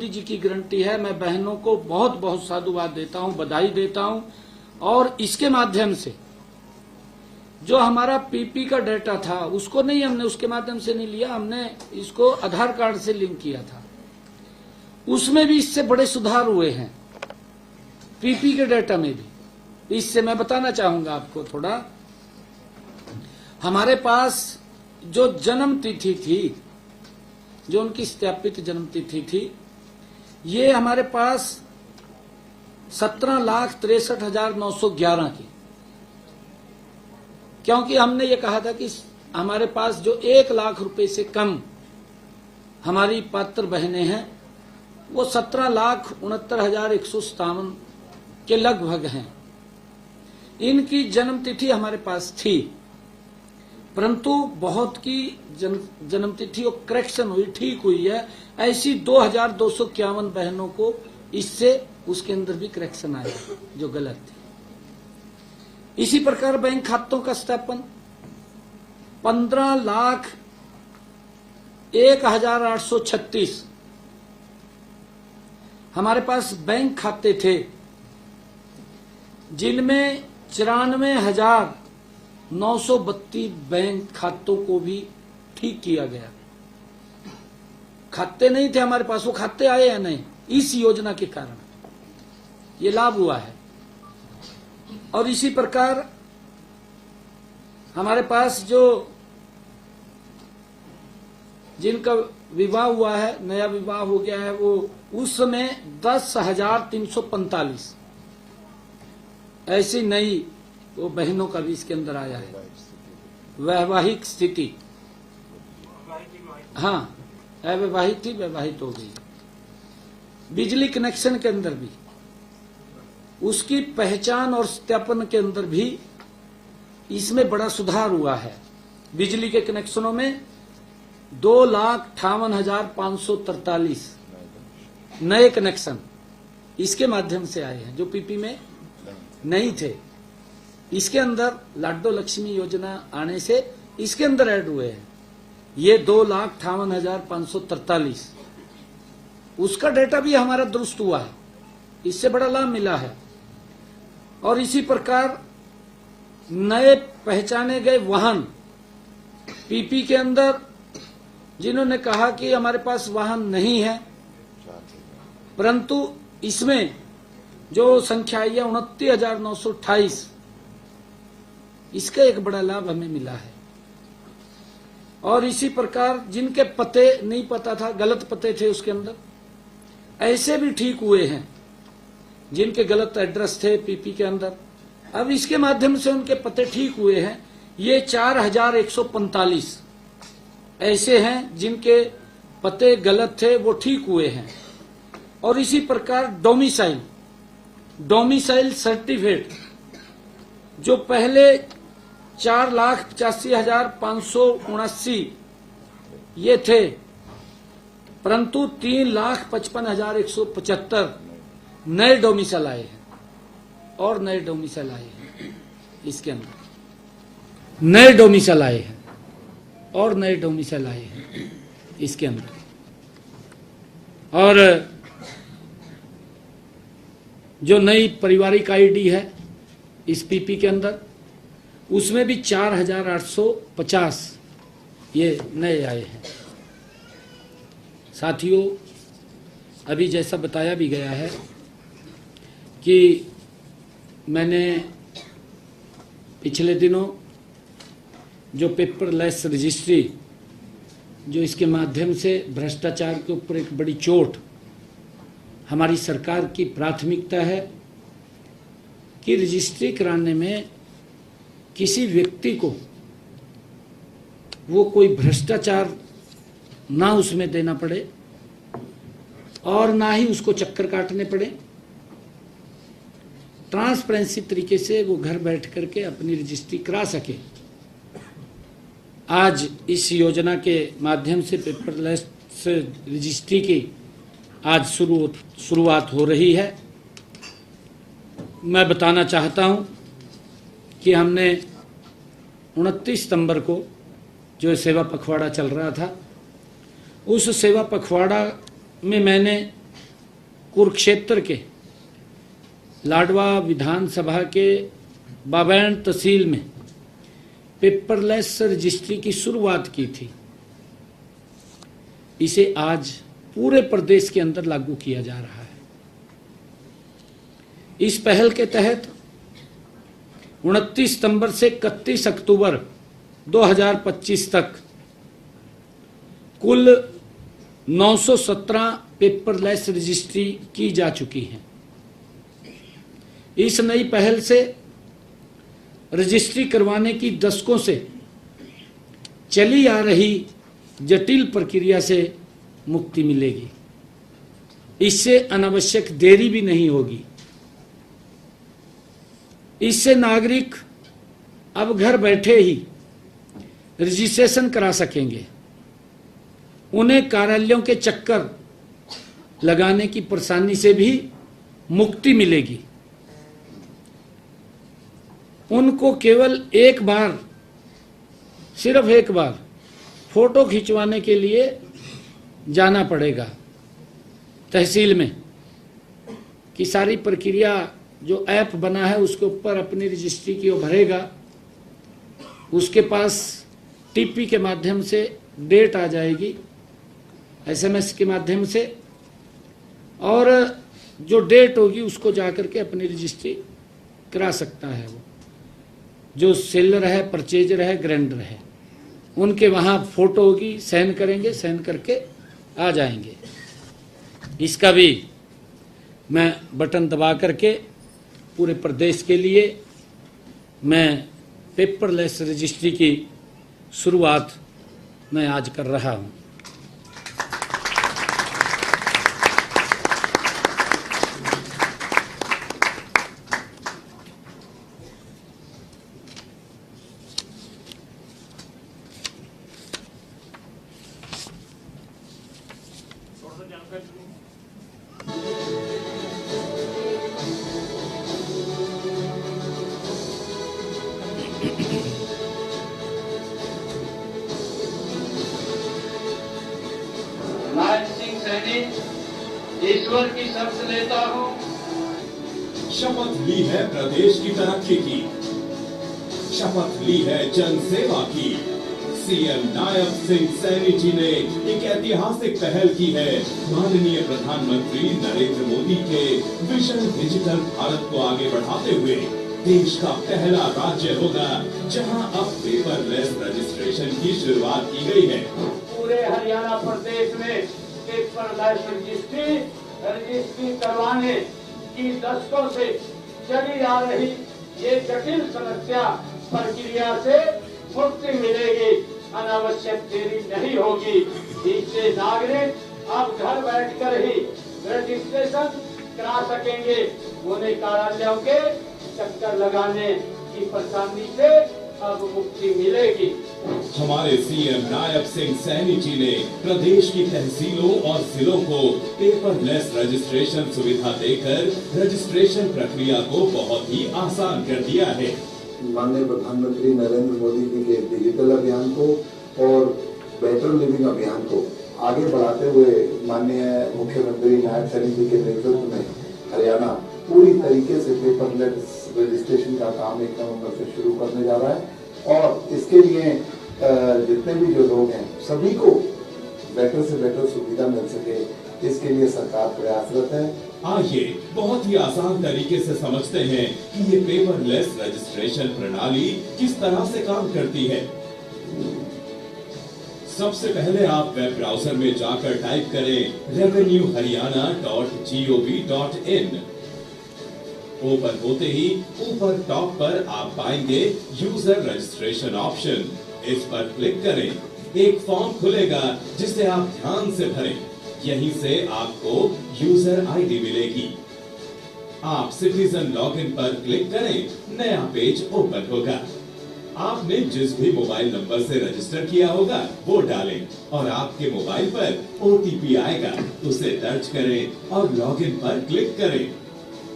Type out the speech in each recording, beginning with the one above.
मोदी जी की गारंटी है। मैं बहनों को बहुत बहुत साधुवाद देता हूं, बधाई देता हूं। और इसके माध्यम से जो हमारा पीपी का डेटा था उसको नहीं, हमने उसके माध्यम से नहीं लिया, हमने इसको आधार कार्ड से लिंक किया था। उसमें भी इससे बड़े सुधार हुए हैं, पीपी के डेटा में भी। इससे मैं बताना चाहूंगा आपको थोड़ा। हमारे पास जो जन्म तिथि थी, जो उनकी सत्यापित जन्म तिथि थी, ये हमारे पास 17,63,911 की, क्योंकि हमने ये कहा था कि हमारे पास जो 1 लाख रुपए से कम हमारी पात्र बहनें हैं वो 17,69,157 के लगभग हैं। इनकी जन्म तिथि हमारे पास थी, परंतु बहुत की जन्म तिथि और करेक्शन हुई, ठीक हुई है। ऐसी 2,251 बहनों को इससे उसके अंदर भी करेक्शन आया जो गलत थी। इसी प्रकार बैंक खातों का सत्यापन 15,01,836 हमारे पास बैंक खाते थे, जिनमें 94,932 बैंक खातों को भी ठीक किया गया। खाते नहीं थे हमारे पास, वो खाते आए या नहीं, इस योजना के कारण ये लाभ हुआ है। और इसी प्रकार हमारे पास जो जिनका विवाह हुआ है, नया विवाह हो गया है, वो उस समय 10,345 ऐसी नई वो बहनों का भी इसके अंदर आया है। वैवाहिक स्थिति, हाँ, अविवाहित थी, वैवाहित हो गई। बिजली कनेक्शन के अंदर भी उसकी पहचान और सत्यापन के अंदर भी इसमें बड़ा सुधार हुआ है। बिजली के कनेक्शनों में 2,58,543 नए कनेक्शन इसके माध्यम से आए हैं, जो पीपी में नहीं थे। इसके अंदर लाडो लक्ष्मी योजना आने से इसके अंदर ऐड हुए हैं। ये 2,58,543 उसका डेटा भी हमारा दुरुस्त हुआ है, इससे बड़ा लाभ मिला है। और इसी प्रकार नए पहचाने गए वाहन पीपी के अंदर, जिन्होंने कहा कि हमारे पास वाहन नहीं है, परंतु इसमें जो संख्या आई है 29,928, इसका एक बड़ा लाभ हमें मिला है। और इसी प्रकार जिनके पते नहीं पता था, गलत पते थे उसके अंदर, ऐसे भी ठीक हुए हैं। जिनके गलत एड्रेस थे पीपी के अंदर, अब इसके माध्यम से उनके पते ठीक हुए हैं। ये 4,145 ऐसे हैं जिनके पते गलत थे, वो ठीक हुए हैं। और इसी प्रकार डोमिसाइल सर्टिफिकेट जो पहले 4,85,579 ये थे, परंतु 3,55,175 नए डोमिसाइल आए हैं। और नए डोमिसाइल आए हैं इसके अंदर, नए डोमिसाइल आए हैं और नए डोमिसाइल आए हैं इसके अंदर। और जो नई पारिवारिक आईडी है इस पीपी के अंदर, उसमें भी 4,850 ये नए आए हैं। साथियों, अभी जैसा बताया भी गया है कि मैंने पिछले दिनों जो पेपरलेस रजिस्ट्री, जो इसके माध्यम से भ्रष्टाचार के ऊपर एक बड़ी चोट, हमारी सरकार की प्राथमिकता है कि रजिस्ट्री कराने में किसी व्यक्ति को वो कोई भ्रष्टाचार ना उसमें देना पड़े और ना ही उसको चक्कर काटने पड़े। ट्रांसपेरेंसी तरीके से वो घर बैठ करके अपनी रजिस्ट्री करा सके। आज इस योजना के माध्यम से पेपरलेस रजिस्ट्री की आज शुरुआत हो रही है। मैं बताना चाहता हूं कि हमने 29 सितंबर को जो सेवा पखवाड़ा चल रहा था, उस सेवा पखवाड़ा में मैंने कुरुक्षेत्र के लाडवा विधानसभा के बाबैन तहसील में पेपरलेस रजिस्ट्री की शुरुआत की थी, इसे आज पूरे प्रदेश के अंदर लागू किया जा रहा है। इस पहल के तहत 29 सितंबर से 31 अक्टूबर 2025 तक कुल 917 पेपरलेस रजिस्ट्री की जा चुकी हैं। इस नई पहल से रजिस्ट्री करवाने की दशकों से चली आ रही जटिल प्रक्रिया से मुक्ति मिलेगी। इससे अनावश्यक देरी भी नहीं होगी। इससे नागरिक अब घर बैठे ही रजिस्ट्रेशन करा सकेंगे। उन्हें कार्यालयों के चक्कर लगाने की परेशानी से भी मुक्ति मिलेगी। उनको केवल एक बार, सिर्फ एक बार फोटो खिंचवाने के लिए जाना पड़ेगा तहसील में, कि सारी प्रक्रिया जो ऐप बना है उसके ऊपर अपनी रजिस्ट्री की वो भरेगा, उसके पास टीपी के माध्यम से डेट आ जाएगी, एसएमएस के माध्यम से, और जो डेट होगी उसको जाकर के अपनी रजिस्ट्री करा सकता है। वो जो सेलर है, परचेजर है, ग्रांटर है, उनके वहाँ फोटो होगी, साइन करेंगे, साइन करके आ जाएंगे। इसका भी मैं बटन दबा करके पूरे प्रदेश के लिए मैं पेपरलेस रजिस्ट्री की शुरुआत मैं आज कर रहा हूँ। नायब सिंह सैनी ईश्वर की शपथ लेता हूँ। शपथ ली है प्रदेश की तरक्की की, शपथ ली है जन सेवा की। सीएम नायब सिंह सैनी जी ने एक ऐतिहासिक पहल की है। माननीय प्रधानमंत्री नरेंद्र मोदी के विजन डिजिटल भारत को आगे बढ़ाते हुए देश का पहला राज्य होगा जहां अब पेपरलेस रजिस्ट्रेशन की शुरुआत की गई है। पूरे हरियाणा प्रदेश में पेपरलेस रजिस्ट्री करवाने की दशकों से चली आ रही ये जटिल समस्या प्रक्रिया से मुक्ति मिलेगी, अनावश्यक देरी नहीं होगी। इससे नागरिक अब घर बैठकर ही रजिस्ट्रेशन करा सकेंगे। उन्हें कार्यालयों के चक्कर लगाने की परेशानी से अब मुक्ति मिलेगी। हमारे सीएम नायब सिंह सैनी जी ने प्रदेश की तहसीलों और जिलों को पेपरलेस रजिस्ट्रेशन सुविधा देकर रजिस्ट्रेशन प्रक्रिया को बहुत ही आसान कर दिया है। माननीय प्रधानमंत्री नरेंद्र मोदी जी के डिजिटल अभियान को और बेटर लिविंग अभियान को आगे बढ़ाते हुए माननीय मुख्यमंत्री नायब सैनी जी के नेतृत्व में हरियाणा पूरी तरीके से पेपरलेस रजिस्ट्रेशन का काम 1 नवंबर से शुरू करने जा रहा है। और इसके लिए जितने भी जो लोग हैं सभी को बेटर से बेटर सुविधा मिल सके, इसके लिए सरकार प्रयासरत है। आइए बहुत ही आसान तरीके से समझते हैं कि ये पेपरलेस रजिस्ट्रेशन प्रणाली किस तरह से काम करती है। सबसे पहले आप वेब ब्राउजर में जाकर टाइप करें revenueharyana.gov.in। ओपन होते ही ऊपर टॉप पर आप पाएंगे यूजर रजिस्ट्रेशन ऑप्शन। इस पर क्लिक करें, एक फॉर्म खुलेगा जिसे आप ध्यान से भरें। यहीं से आपको यूजर आईडी मिलेगी। आप सिटीजन लॉगिन पर क्लिक करें, नया पेज ओपन होगा। आपने जिस भी मोबाइल नंबर से रजिस्टर किया होगा वो डालें और आपके मोबाइल पर ओटीपी आएगा, उसे दर्ज करें और लॉगिन पर क्लिक करें।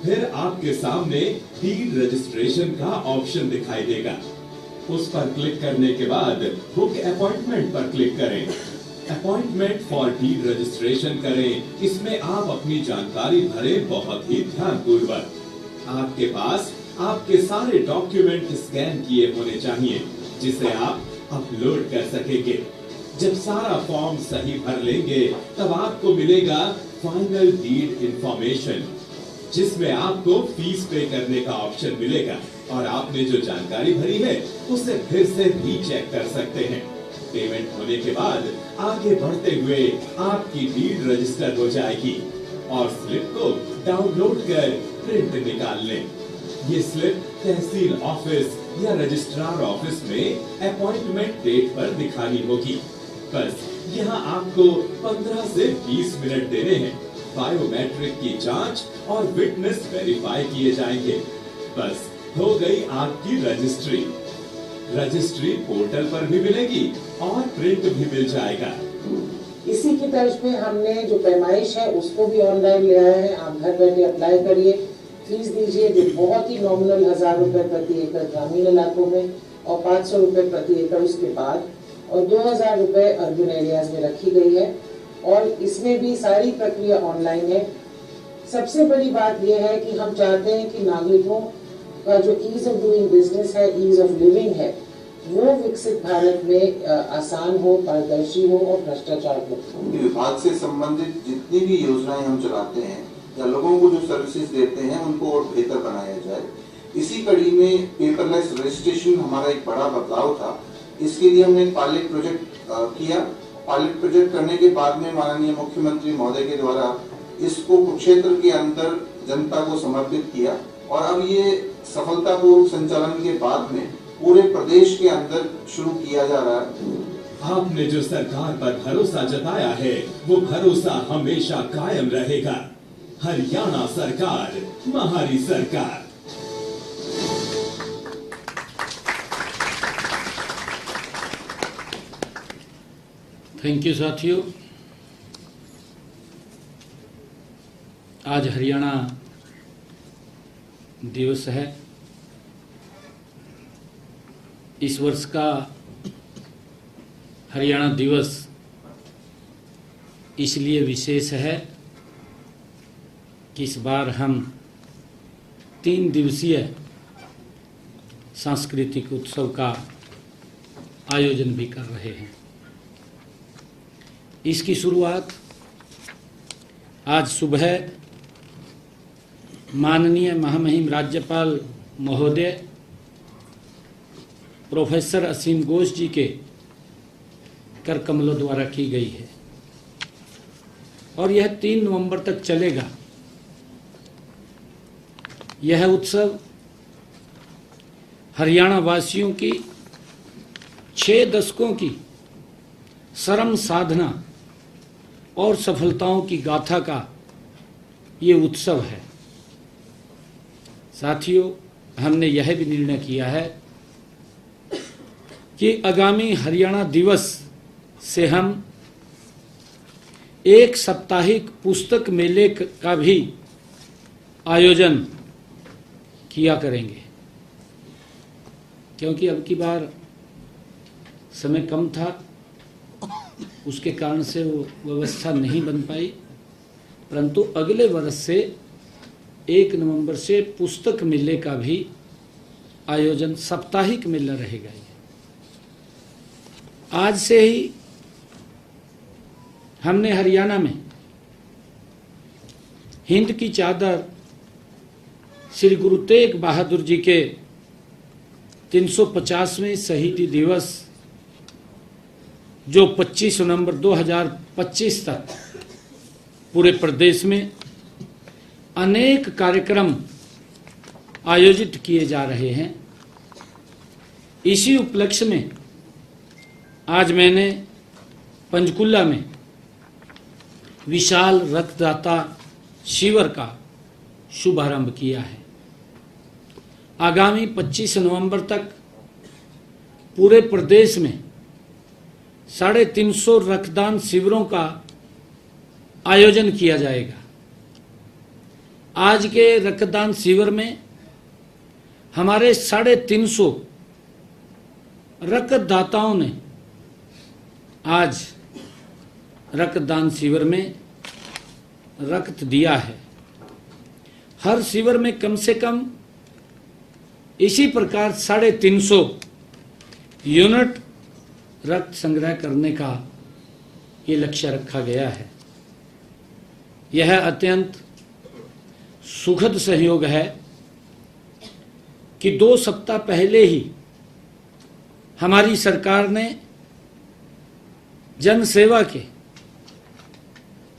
फिर आपके सामने डीड रजिस्ट्रेशन का ऑप्शन दिखाई देगा। उस पर क्लिक करने के बाद बुक अपॉइंटमेंट पर क्लिक करें। अपॉइंटमेंट फॉर डीड रजिस्ट्रेशन करें। इसमें आप अपनी जानकारी भरें बहुत ही ध्यानपूर्वक। आपके पास आपके सारे डॉक्यूमेंट स्कैन किए होने चाहिए जिसे आप अपलोड कर सकेंगे। जब सारा फॉर्म सही भर लेंगे तब आपको मिलेगा फाइनल डीड इंफॉर्मेशन, जिसमें आपको फीस पे करने का ऑप्शन मिलेगा और आपने जो जानकारी भरी है उसे फिर से रीचेक कर सकते हैं। पेमेंट होने के बाद आगे बढ़ते हुए आपकी डीड रजिस्टर हो जाएगी और स्लिप को डाउनलोड कर प्रिंट निकाल लें। ये स्लिप तहसील ऑफिस या रजिस्ट्रार ऑफिस में अपॉइंटमेंट डेट पर दिखानी होगी। बस यहाँ आपको 15 से 20 मिनट देने हैं। बायोमेट्रिक की जांच और विटनेस वेरीफाई किए जाएंगे। बस हो गई आपकी रजिस्ट्री। रजिस्ट्री पोर्टल पर भी मिलेगी और प्रिंट भी मिल जाएगा। इसी की तर्ज पे हमने जो पैमाइश है उसको भी ऑनलाइन ले आए हैं। आप घर बैठे अप्लाई करिए, फीस दीजिए जो बहुत ही नॉमिनल 1000 रुपए प्रति एकड़ ग्रामीण इलाकों में और 500 रुपए प्रति एकड़ उसके बाद और 2000 रुपए अर्बन एरियाज में रखी गई है और इसमें भी सारी प्रक्रिया ऑनलाइन है। सबसे बड़ी बात यह है कि हम चाहते हैं कि नागरिकों का जो ईज ऑफ डूइंग बिजनेस है, ईज ऑफ लिविंग है, वो विकसित भारत में आसान हो, पारदर्शी हो और भ्रष्टाचार मुक्त हो। विभाग से संबंधित जितनी भी योजनाएं हम चलाते हैं या लोगों को जो सर्विसेज देते हैं उनको और बेहतर बनाया जाए। इसी कड़ी में पेपरलेस रजिस्ट्रेशन हमारा एक बड़ा बदलाव था। इसके लिए हमने पायलट प्रोजेक्ट किया। पायलट प्रोजेक्ट करने के बाद में माननीय मुख्यमंत्री महोदय के द्वारा इसको कुरुक्षेत्र के अंदर जनता को समर्पित किया और अब ये सफलतापूर्वक संचालन के बाद में पूरे प्रदेश के अंदर शुरू किया जा रहा है। आपने जो सरकार पर भरोसा जताया है वो भरोसा हमेशा कायम रहेगा। हरियाणा सरकार, हमारी सरकार। थैंक यू साथियों। आज हरियाणा दिवस है। इस वर्ष का हरियाणा दिवस इसलिए विशेष है कि इस बार हम 3 दिवसीय सांस्कृतिक उत्सव का आयोजन भी कर रहे हैं। इसकी शुरुआत आज सुबह माननीय महामहिम राज्यपाल महोदय प्रोफेसर असीम घोष जी के कर कमलों द्वारा की गई है और यह 3 नवंबर तक चलेगा। यह उत्सव हरियाणा वासियों की 6 दशकों की श्रम साधना और सफलताओं की गाथा का ये उत्सव है। साथियों, हमने यह भी निर्णय किया है कि आगामी हरियाणा दिवस से हम एक साप्ताहिक पुस्तक मेले का भी आयोजन किया करेंगे, क्योंकि अब की बार समय कम था, उसके कारण से वो व्यवस्था नहीं बन पाई। परंतु अगले वर्ष से 1 नवंबर से पुस्तक मेले का भी आयोजन, साप्ताहिक मेला रहेगा। आज से ही हमने हरियाणा में हिंद की चादर श्री गुरु तेग बहादुर जी के 350वें शहीदी दिवस जो 25 नवंबर 2025 तक पूरे प्रदेश में अनेक कार्यक्रम आयोजित किए जा रहे हैं। इसी उपलक्ष्य में आज मैंने पंचकुला में विशाल रक्तदाता शिविर का शुभारंभ किया है। आगामी 25 नवंबर तक पूरे प्रदेश में 350 रक्तदान शिविरों का आयोजन किया जाएगा। आज के रक्तदान शिविर में हमारे 350 रक्तदाताओं ने आज रक्तदान शिविर में रक्त दिया है। हर शिविर में कम से कम इसी प्रकार 350 यूनिट रक्त संग्रह करने का ये लक्ष्य रखा गया है। यह अत्यंत सुखद सहयोग है कि 2 सप्ताह पहले ही हमारी सरकार ने जन सेवा के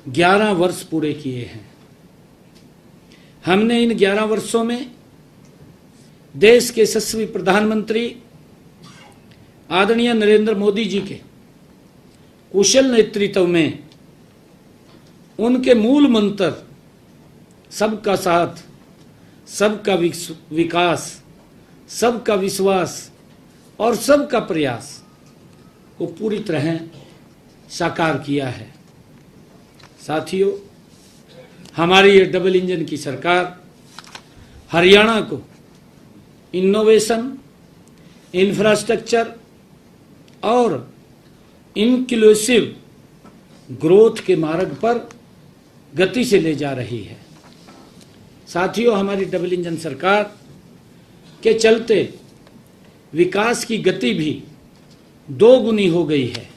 11 वर्ष पूरे किए हैं। हमने इन 11 वर्षों में देश के यशस्वी प्रधानमंत्री आदरणीय नरेंद्र मोदी जी के कुशल नेतृत्व में उनके मूल मंत्र सबका साथ, सबका विकास, सबका विश्वास और सबका प्रयास को पूरी तरह साकार किया है। साथियों, हमारी ये डबल इंजन की सरकार हरियाणा को इनोवेशन, इंफ्रास्ट्रक्चर और इंक्लूसिव ग्रोथ के मार्ग पर गति से ले जा रही है। साथियों, हमारी डबल इंजन सरकार के चलते विकास की गति भी 2 गुनी हो गई है।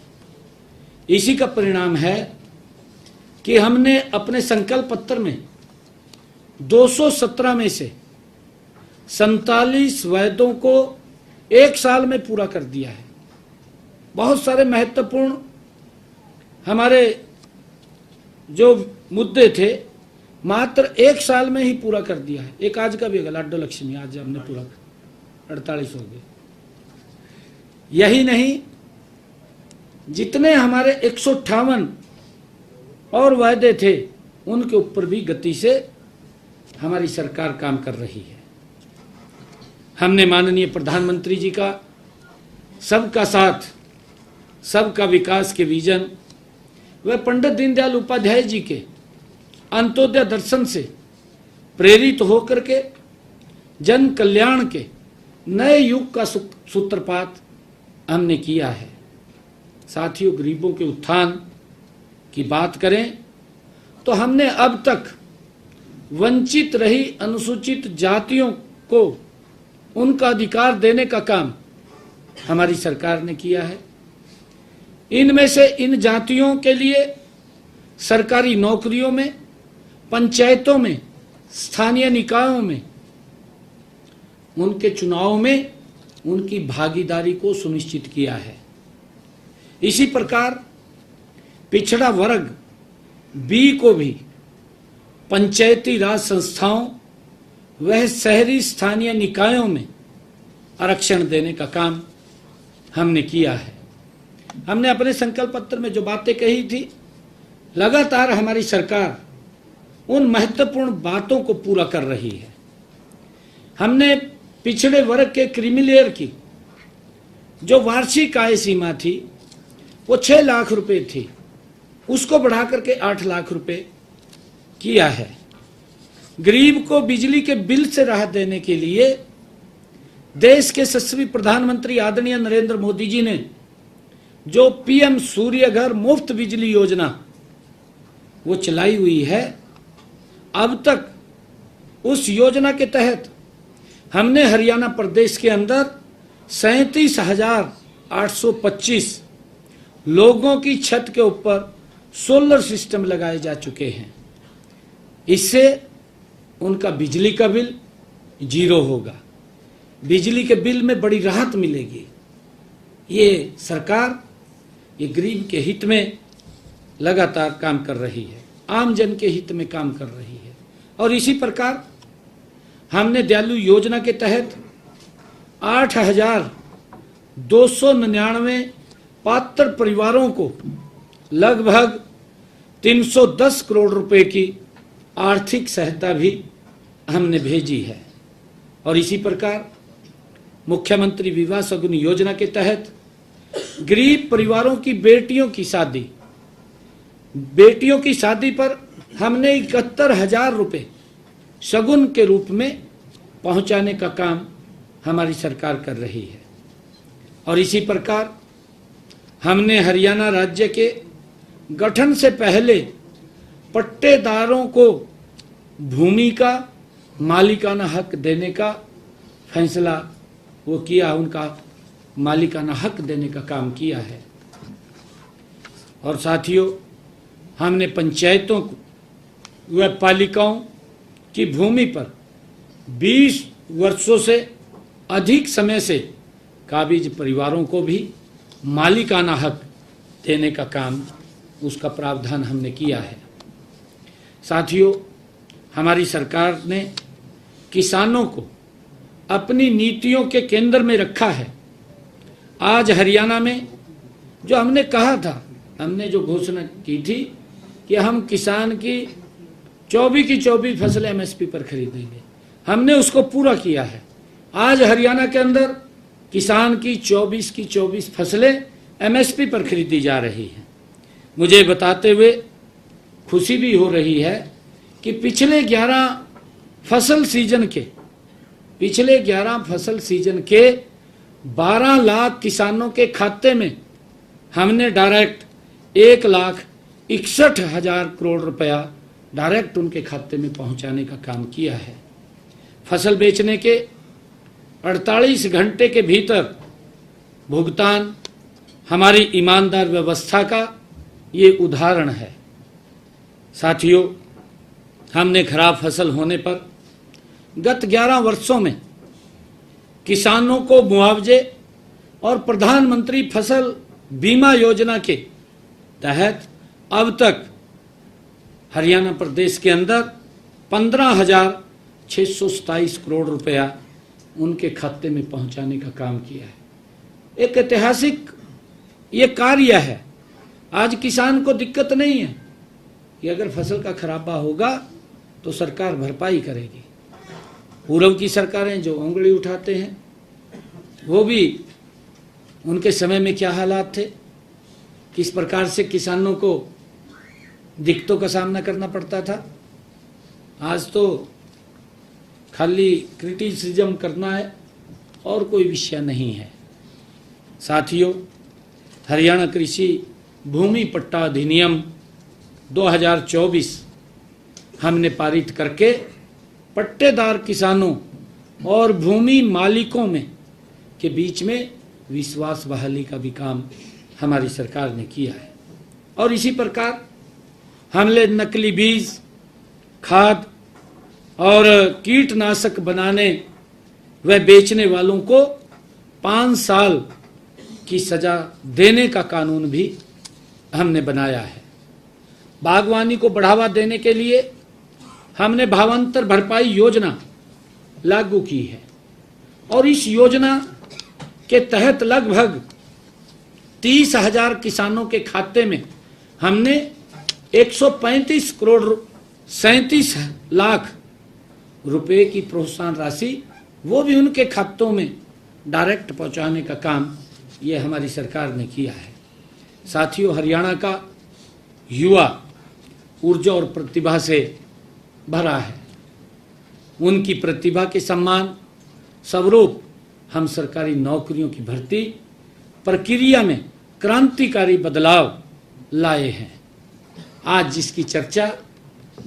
इसी का परिणाम है कि हमने अपने संकल्प पत्र में 217 में से 47 वायदों को 1 साल में पूरा कर दिया है। बहुत सारे महत्वपूर्ण हमारे जो मुद्दे थे मात्र 1 साल में ही पूरा कर दिया है। एक आज का भी होगा, लाडो लक्ष्मी, आज हमने पूरा 48 हो गए। यही नहीं, जितने हमारे 158 और वायदे थे उनके ऊपर भी गति से हमारी सरकार काम कर रही है। हमने माननीय प्रधानमंत्री जी का सबका साथ, सबका विकास के विजन व पंडित दीनदयाल उपाध्याय जी के अंत्योदय दर्शन से प्रेरित होकर के जन कल्याण के नए युग का सूत्रपात हमने किया है। साथियों, गरीबों के उत्थान की बात करें तो हमने अब तक वंचित रही अनुसूचित जातियों को उनका अधिकार देने का काम हमारी सरकार ने किया है। इनमें से इन जातियों के लिए सरकारी नौकरियों में, पंचायतों में, स्थानीय निकायों में, उनके चुनाव में उनकी भागीदारी को सुनिश्चित किया है। इसी प्रकार पिछड़ा वर्ग बी को भी पंचायती राज संस्थाओं वह शहरी स्थानीय निकायों में आरक्षण देने का काम हमने किया है। हमने अपने संकल्प पत्र में जो बातें कही थी, लगातार हमारी सरकार उन महत्वपूर्ण बातों को पूरा कर रही है। हमने पिछड़े वर्ग के क्रीमिलेयर की जो वार्षिक आय सीमा थी वो 6 लाख रुपए थी, उसको बढ़ा करके 8 लाख रुपए किया है। गरीब को बिजली के बिल से राहत देने के लिए देश के यशस्वी प्रधानमंत्री आदरणीय नरेंद्र मोदी जी ने जो पीएम सूर्य घर मुफ्त बिजली योजना वो चलाई हुई है, अब तक उस योजना के तहत हमने हरियाणा प्रदेश के अंदर 37,825 लोगों की छत के ऊपर सोलर सिस्टम लगाए जा चुके हैं। इससे उनका बिजली का बिल 0 होगा, बिजली के बिल में बड़ी राहत मिलेगी। ये सरकार ये गरीब के हित में लगातार काम कर रही है, आम जन के हित में काम कर रही है। और इसी प्रकार हमने दयालु योजना के तहत 8,299 पात्र परिवारों को लगभग 310 करोड़ रुपए की आर्थिक सहायता भी हमने भेजी है। और इसी प्रकार मुख्यमंत्री विवाह शगुन योजना के तहत गरीब परिवारों की बेटियों की शादी पर हमने 71,000 रुपए शगुन के रूप में पहुंचाने का काम हमारी सरकार कर रही है। और इसी प्रकार हमने हरियाणा राज्य के गठन से पहले पट्टेदारों को भूमि का मालिकाना हक देने का फैसला वो किया, उनका मालिकाना हक देने का काम किया है। और साथियों, हमने पंचायतों को व पालिकाओं की भूमि पर 20 वर्षों से अधिक समय से काबिज परिवारों को भी मालिकाना हक देने का काम, उसका प्रावधान हमने किया है। साथियों, हमारी सरकार ने किसानों को अपनी नीतियों के केंद्र में रखा है। आज हरियाणा में जो हमने कहा था, हमने जो घोषणा की थी कि हम किसान की 24 फसलें एमएसपी पर खरीदेंगे, हमने उसको पूरा किया है। आज हरियाणा के अंदर किसान की 24 फसलें एमएसपी पर खरीदी जा रही हैं। मुझे बताते हुए खुशी भी हो रही है कि पिछले 11 फसल सीजन के 12 लाख किसानों के खाते में हमने डायरेक्ट 1,61,000 करोड़ रुपया डायरेक्ट उनके खाते में पहुंचाने का काम किया है। फसल बेचने के 48 घंटे के भीतर भुगतान हमारी ईमानदार व्यवस्था का ये उदाहरण है। साथियों, हमने खराब फसल होने पर गत 11 वर्षों में किसानों को मुआवजे और प्रधानमंत्री फसल बीमा योजना के तहत अब तक हरियाणा प्रदेश के अंदर 15,627 करोड़ रुपया उनके खाते में पहुंचाने का काम किया है। एक ऐतिहासिक ये कार्य है। आज किसान को दिक्कत नहीं है कि अगर फसल का खराबा होगा तो सरकार भरपाई करेगी। पूर्व की सरकारें जो उंगली उठाते हैं, वो भी उनके समय में क्या हालात थे, किस प्रकार से किसानों को दिक्कतों का सामना करना पड़ता था। आज तो खाली क्रिटिसिज्म करना है और कोई विषय नहीं है। साथियों, हरियाणा कृषि भूमि पट्टा अधिनियम 2024 हमने पारित करके पट्टेदार किसानों और भूमि मालिकों में के बीच में विश्वास बहाली का भी काम हमारी सरकार ने किया है। और इसी प्रकार हमने नकली बीज, खाद और कीटनाशक बनाने व बेचने वालों को 5 साल की सजा देने का कानून भी हमने बनाया है। बागवानी को बढ़ावा देने के लिए हमने भावांतर भरपाई योजना लागू की है और इस योजना के तहत लगभग 30,000 किसानों के खाते में हमने 135 करोड़ 37 लाख रुपए की प्रोत्साहन राशि वो भी उनके खातों में डायरेक्ट पहुंचाने का काम ये हमारी सरकार ने किया है। साथियों, हरियाणा का युवा ऊर्जा और प्रतिभा से भरा है। उनकी प्रतिभा के सम्मान स्वरूप हम सरकारी नौकरियों की भर्ती प्रक्रिया में क्रांतिकारी बदलाव लाए हैं। आज जिसकी चर्चा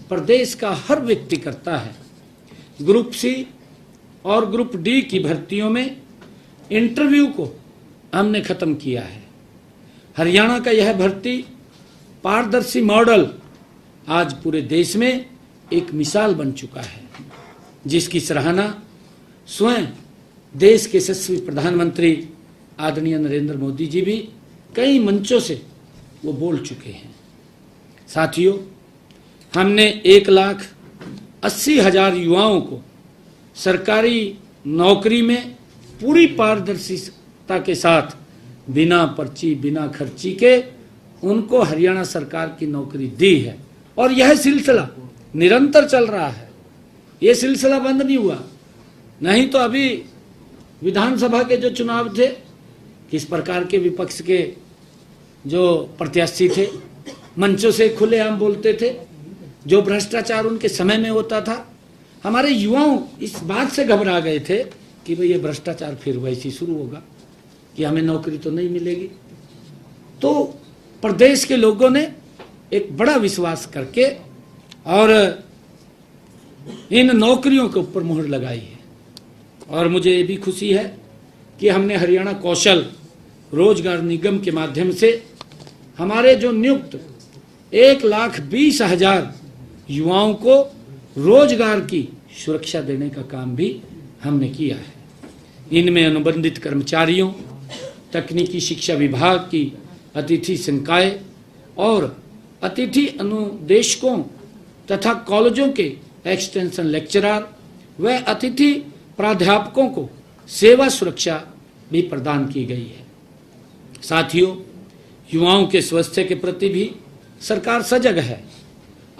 प्रदेश का हर व्यक्ति करता है, ग्रुप सी और ग्रुप डी की भर्तियों में इंटरव्यू को हमने खत्म किया है। हरियाणा का यह भर्ती पारदर्शी मॉडल आज पूरे देश में एक मिसाल बन चुका है, जिसकी सराहना स्वयं देश के यशस्वी प्रधानमंत्री आदरणीय नरेंद्र मोदी जी भी कई मंचों से वो बोल चुके हैं। साथियों, हमने 1,80,000 युवाओं को सरकारी नौकरी में पूरी पारदर्शिता के साथ बिना पर्ची बिना खर्ची के उनको हरियाणा सरकार की नौकरी दी है और यह सिलसिला निरंतर चल रहा है। यह सिलसिला बंद नहीं हुआ। नहीं तो अभी विधानसभा के जो चुनाव थे, किस प्रकार के विपक्ष के जो प्रत्याशी थे मंचों से खुलेआम बोलते थे, जो भ्रष्टाचार उनके समय में होता था। हमारे युवाओं इस बात से घबरा गए थे कि भाई ये भ्रष्टाचार फिर वैसे शुरू होगा कि हमें नौकरी तो नहीं मिलेगी। तो प्रदेश के लोगों ने एक बड़ा विश्वास करके और इन नौकरियों के ऊपर मुहर लगाई है। और मुझे ये भी खुशी है कि हमने हरियाणा कौशल रोजगार निगम के माध्यम से हमारे जो नियुक्त 1,20,000 युवाओं को रोजगार की सुरक्षा देने का काम भी हमने किया है। इनमें अनुबंधित कर्मचारियों, तकनीकी शिक्षा विभाग की अतिथि संकाय और अतिथि अनुदेशकों तथा कॉलेजों के एक्सटेंशन लेक्चरर व अतिथि प्राध्यापकों को सेवा सुरक्षा भी प्रदान की गई है। साथियों, युवाओं के स्वास्थ्य के प्रति भी सरकार सजग है।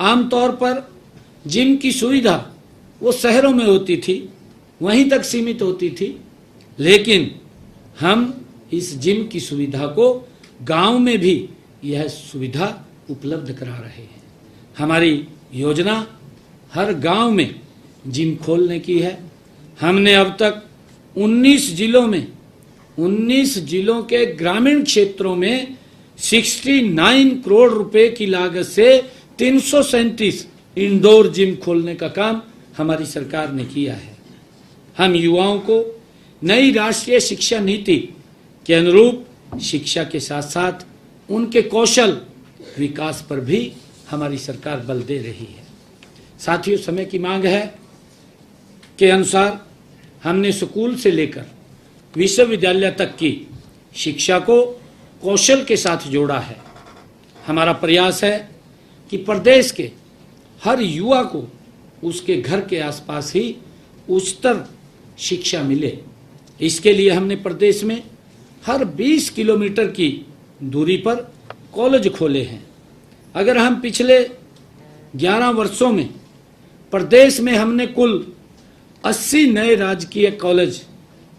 आमतौर पर जिम की सुविधा वो शहरों में होती थी, वहीं तक सीमित होती थी, लेकिन हम इस जिम की सुविधा को गांव में भी यह सुविधा उपलब्ध करा रहे हैं। हमारी योजना हर गांव में जिम खोलने की है। हमने अब तक 19 जिलों के ग्रामीण क्षेत्रों में 69 करोड़ रुपए की लागत से 337 इंडोर जिम खोलने का काम हमारी सरकार ने किया है। हम युवाओं को नई राष्ट्रीय शिक्षा नीति के अनुरूप शिक्षा के साथ साथ उनके कौशल विकास पर भी हमारी सरकार बल दे रही है। साथियों, समय की मांग है के अनुसार हमने स्कूल से लेकर विश्वविद्यालय तक की शिक्षा को कौशल के साथ जोड़ा है। हमारा प्रयास है कि प्रदेश के हर युवा को उसके घर के आसपास ही उच्चतर शिक्षा मिले। इसके लिए हमने प्रदेश में हर 20 किलोमीटर की दूरी पर कॉलेज खोले हैं। अगर हम पिछले 11 वर्षों में प्रदेश में हमने कुल 80 नए राजकीय कॉलेज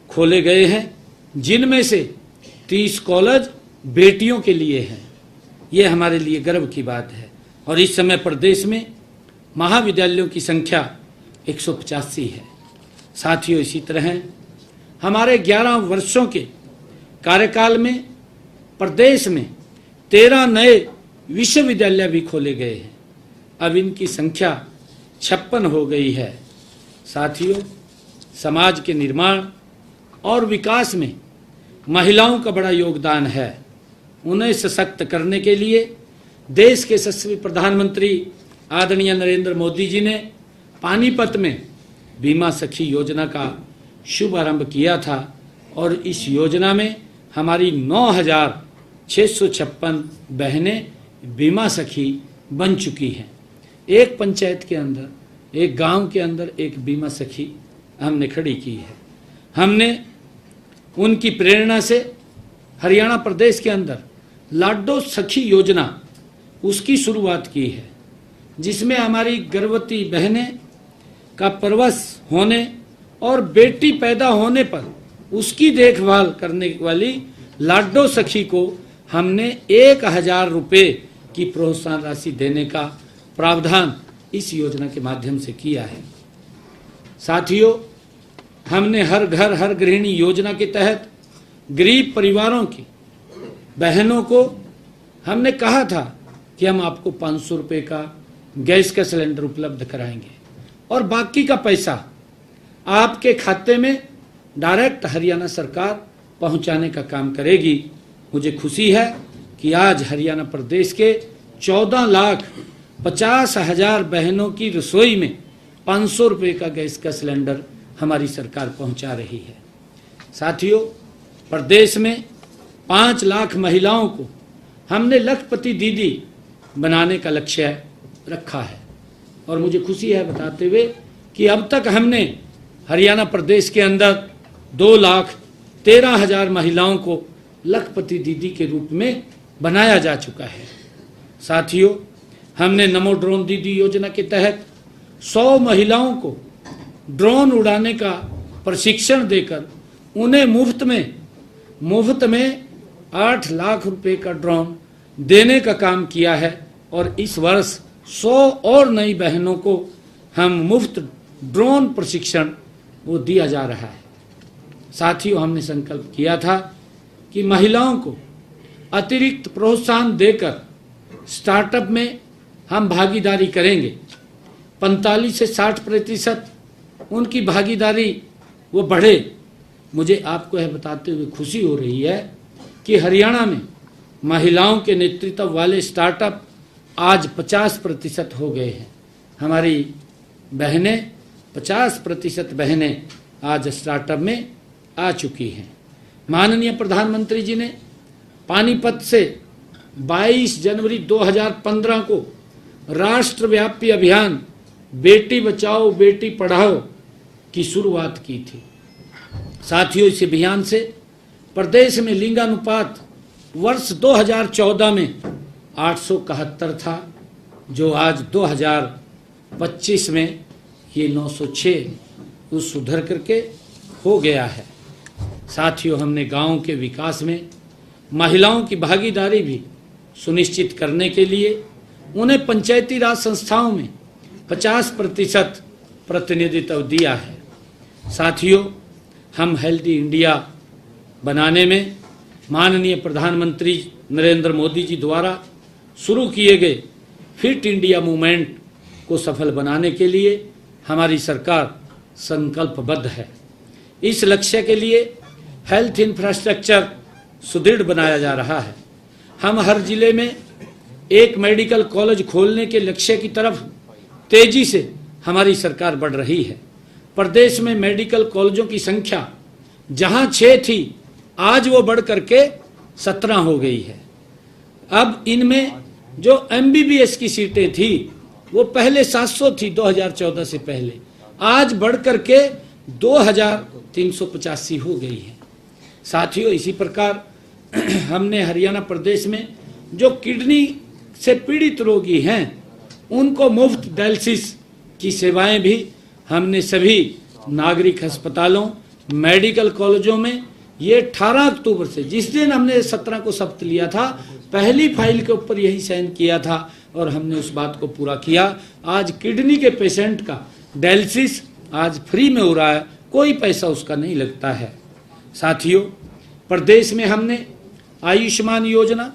खोले गए हैं, जिनमें से 30 कॉलेज बेटियों के लिए हैं। ये हमारे लिए गर्व की बात है। और इस समय प्रदेश में महाविद्यालयों की संख्या 185 है। साथियों, इसी तरह हमारे 11 वर्षों के कार्यकाल में प्रदेश में 13 नए विश्वविद्यालय भी खोले गए हैं। अब इनकी संख्या 56 हो गई है। साथियों, समाज के निर्माण और विकास में महिलाओं का बड़ा योगदान है। उन्हें सशक्त करने के लिए देश के यशस्वी प्रधानमंत्री आदरणीय नरेंद्र मोदी जी ने पानीपत में बीमा सखी योजना का शुभारंभ किया था और इस योजना में हमारी 9,656 बहनें बीमा सखी बन चुकी हैं। एक पंचायत के अंदर, एक गांव के अंदर एक बीमा सखी हमने खड़ी की है। हमने उनकी प्रेरणा से हरियाणा प्रदेश के अंदर लाडो सखी योजना उसकी शुरुआत की है, जिसमें हमारी गर्भवती बहनें का प्रसव होने और बेटी पैदा होने पर उसकी देखभाल करने वाली लाडो सखी को हमने 1,000 रुपये की प्रोत्साहन राशि देने का प्रावधान इस योजना के माध्यम से किया है। साथियों, हमने हर घर हर गृहिणी योजना के तहत गरीब परिवारों की बहनों को हमने कहा था कि हम आपको 500 रुपये का गैस का सिलेंडर उपलब्ध कराएंगे और बाकी का पैसा आपके खाते में डायरेक्ट हरियाणा सरकार पहुंचाने का काम करेगी। मुझे खुशी है कि आज हरियाणा प्रदेश के 14,50,000 बहनों की रसोई में 500 रुपये का गैस का सिलेंडर हमारी सरकार पहुंचा रही है। साथियों, प्रदेश में 5 लाख महिलाओं को हमने लखपति दीदी बनाने का लक्ष्य रखा है और मुझे खुशी है बताते हुए कि अब तक हमने हरियाणा प्रदेश के अंदर 2,13,000 महिलाओं को लखपति दीदी के रूप में बनाया जा चुका है। साथियों, हमने नमो ड्रोन दीदी योजना के तहत 100 महिलाओं को ड्रोन उड़ाने का प्रशिक्षण देकर उन्हें मुफ्त में 8 लाख रुपए का ड्रोन देने का काम किया है और इस वर्ष 100 और नई बहनों को हम मुफ्त ड्रोन प्रशिक्षण वो दिया जा रहा है। साथियों, हमने संकल्प किया था कि महिलाओं को अतिरिक्त प्रोत्साहन देकर स्टार्टअप में हम भागीदारी करेंगे। 45 से 60% उनकी भागीदारी वो बढ़े। मुझे आपको यह बताते हुए खुशी हो रही है कि हरियाणा में महिलाओं के नेतृत्व वाले स्टार्टअप आज 50% हो गए हैं। हमारी बहनें 50% बहनें आज स्टार्टअप में आ चुकी हैं। माननीय प्रधानमंत्री जी ने पानीपत से 22 जनवरी 2015 को राष्ट्रव्यापी अभियान बेटी बचाओ बेटी पढ़ाओ की शुरुआत की थी। साथियों, इस अभियान से प्रदेश में लिंगानुपात वर्ष 2014 में 871 था, जो आज 2025 में ये 906 उस सुधर करके हो गया है। साथियों, हमने गांव के विकास में महिलाओं की भागीदारी भी सुनिश्चित करने के लिए उन्हें पंचायती राज संस्थाओं में 50% प्रतिनिधित्व दिया है। साथियों, हम हेल्दी इंडिया बनाने में माननीय प्रधानमंत्री नरेंद्र मोदी जी द्वारा शुरू किए गए फिट इंडिया मूवमेंट को सफल बनाने के लिए हमारी सरकार संकल्पबद्ध है। इस लक्ष्य के लिए हेल्थ इंफ्रास्ट्रक्चर सुदृढ़ बनाया जा रहा है। हम हर जिले में एक मेडिकल कॉलेज खोलने के लक्ष्य की तरफ तेजी से हमारी सरकार बढ़ रही है। प्रदेश में मेडिकल कॉलेजों की संख्या जहां 6 थी, आज वो बढ़ करके 17 हो गई है। अब इनमें जो MBBS की सीटें थी वो पहले 700 थी 2014 से पहले, आज बढ़ करके 2385 हो गई है। साथियों, इसी प्रकार हमने हरियाणा प्रदेश में जो किडनी से पीड़ित रोगी हैं उनको मुफ्त डायलिसिस की सेवाएं भी हमने सभी नागरिक अस्पतालों मेडिकल कॉलेजों में ये 18 अक्टूबर से, जिस दिन हमने 17 को शपथ लिया था, पहली फाइल के ऊपर यही साइन किया था और हमने उस बात को पूरा किया। आज किडनी के पेशेंट का डायलिसिस आज फ्री में हो रहा है, कोई पैसा उसका नहीं लगता है। साथियों, प्रदेश में हमने आयुष्मान योजना,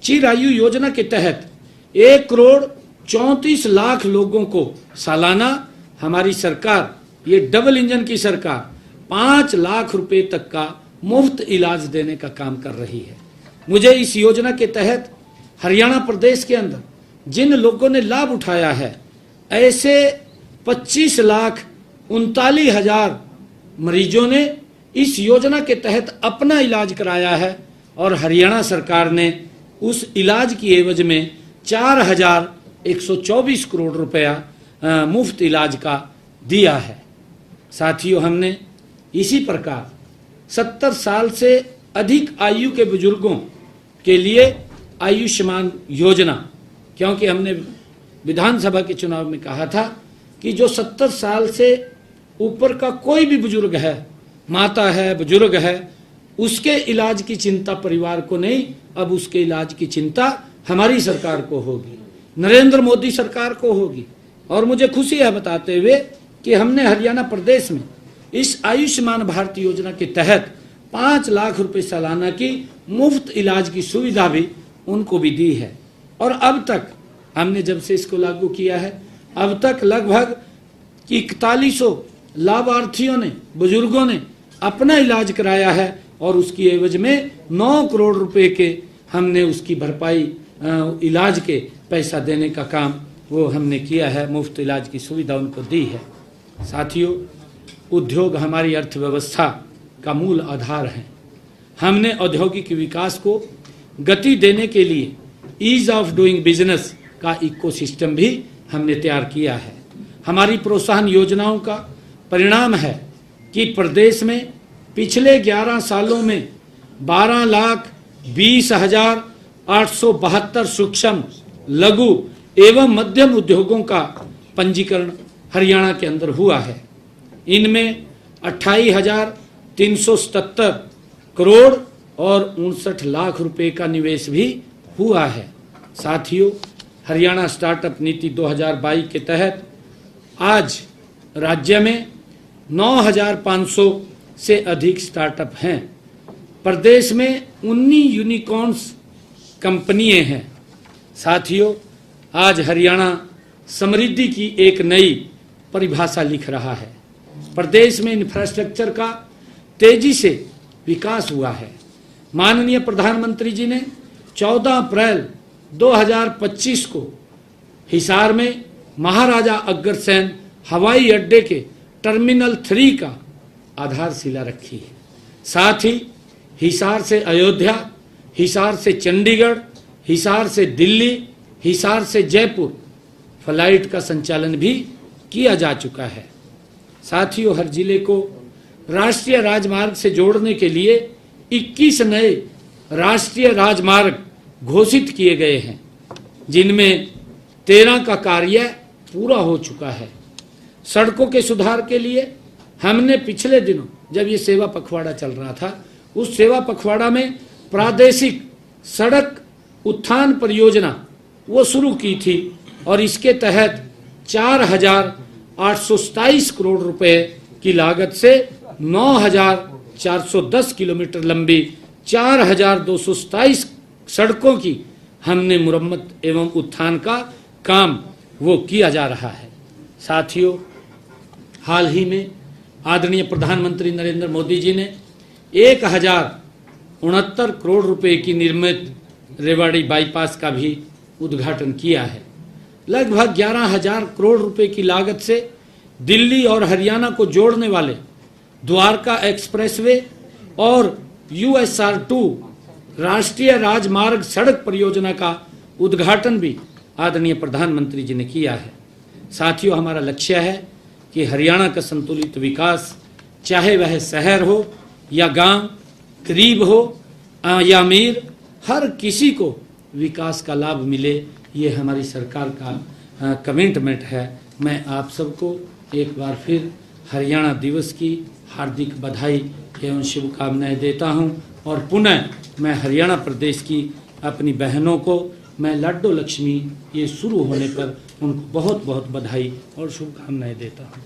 चिरायु योजना के तहत 1,34,00,000 लोगों को सालाना हमारी सरकार, ये डबल इंजन की सरकार, 5 लाख रुपए तक का मुफ्त इलाज देने का काम कर रही है। मुझे इस योजना के तहत हरियाणा प्रदेश के अंदर जिन लोगों ने लाभ उठाया है, ऐसे 25,39,000 मरीजों ने इस योजना के तहत अपना इलाज कराया है और हरियाणा सरकार ने उस इलाज की एवज में 4,124 करोड़ रुपया मुफ्त इलाज का दिया है। साथियों, हमने इसी प्रकार 70 साल से अधिक आयु के बुजुर्गों के लिए आयुष्मान योजना, क्योंकि हमने विधानसभा के चुनाव में कहा था कि जो 70 साल से ऊपर का कोई भी बुजुर्ग है, माता है, बुजुर्ग है, उसके इलाज की चिंता परिवार को नहीं, अब उसके इलाज की चिंता हमारी सरकार को होगी, नरेंद्र मोदी सरकार को होगी। और मुझे खुशी है बताते हुए कि हमने हरियाणा प्रदेश में इस आयुष्मान भारत योजना के तहत 5 लाख रुपए सालाना की मुफ्त इलाज की सुविधा भी उनको भी दी है। और अब तक हमने जब से इसको लागू किया है, अब तक लगभग 4100 लाभार्थियों ने, बुजुर्गों ने अपना इलाज कराया है और उसकी एवज में 9 करोड़ रुपए के हमने उसकी भरपाई इलाज के पैसा देने का काम वो हमने किया है, मुफ्त इलाज की सुविधा उनको दी है। साथियों, उद्योग हमारी अर्थव्यवस्था का मूल आधार है। हमने औद्योगिक विकास को गति देने के लिए ईज ऑफ डूइंग बिजनेस का इकोसिस्टम भी हमने तैयार किया है। हमारी प्रोत्साहन योजनाओं का परिणाम है कि प्रदेश में पिछले 11 सालों में 12,20,872 सूक्ष्म, लघु एवं मध्यम उद्योगों का पंजीकरण हरियाणा के अंदर हुआ है। इनमें 28,377 करोड़ और 59 लाख रुपए का निवेश भी हुआ है। साथियों, हरियाणा स्टार्टअप नीति 2022 के तहत आज राज्य में 9,500 से अधिक स्टार्टअप हैं। प्रदेश में 19 यूनिकॉर्न्स कंपनियां हैं। साथियों, आज हरियाणा समृद्धि की एक नई परिभाषा लिख रहा है। प्रदेश में इंफ्रास्ट्रक्चर का तेजी से विकास हुआ है। माननीय प्रधानमंत्री जी ने 14 अप्रैल 2025 को हिसार में महाराजा अग्रसेन हवाई अड्डे के टर्मिनल 3 का आधारशिला रखी है। साथ ही हिसार से अयोध्या, हिसार से चंडीगढ़, हिसार से दिल्ली, हिसार से जयपुर फ्लाइट का संचालन भी किया जा चुका है। साथियों, हर जिले को राष्ट्रीय राजमार्ग से जोड़ने के लिए 21 नए राष्ट्रीय राजमार्ग घोषित किए गए हैं, जिनमें 13 का कार्य पूरा हो चुका है। सड़कों के सुधार के लिए हमने पिछले दिनों, जब ये सेवा पखवाड़ा चल रहा था, उस सेवा पखवाड़ा में प्रादेशिक सड़क उत्थान परियोजना वो शुरू की थी और इसके तहत 4,827 करोड़ रुपए की लागत से 9,410 किलोमीटर लंबी 4,227 सड़कों की हमने मुरम्मत एवं उत्थान का काम वो किया जा रहा है। साथियों, हाल ही में आदरणीय प्रधानमंत्री नरेंद्र मोदी जी ने 1,069 करोड़ रुपए की निर्मित रेवाड़ी बाईपास का भी उद्घाटन किया है। लगभग 11,000 करोड़ रुपए की लागत से दिल्ली और हरियाणा को जोड़ने वाले द्वारका एक्सप्रेसवे और USR2 राष्ट्रीय राजमार्ग सड़क परियोजना का उद्घाटन भी आदरणीय प्रधानमंत्री जी ने किया है। साथियों, हमारा लक्ष्य है कि हरियाणा का संतुलित विकास, चाहे वह शहर हो या गांव, गरीब हो या अमीर, हर किसी को विकास का लाभ मिले, ये हमारी सरकार का कमिटमेंट है। मैं आप सबको एक बार फिर हरियाणा दिवस की हार्दिक बधाई एवं शुभकामनाएं देता हूं और पुनः मैं हरियाणा प्रदेश की अपनी बहनों को मैं लाडो लक्ष्मी ये शुरू होने पर उनको बहुत बहुत बधाई और शुभकामनाएं देता हूं।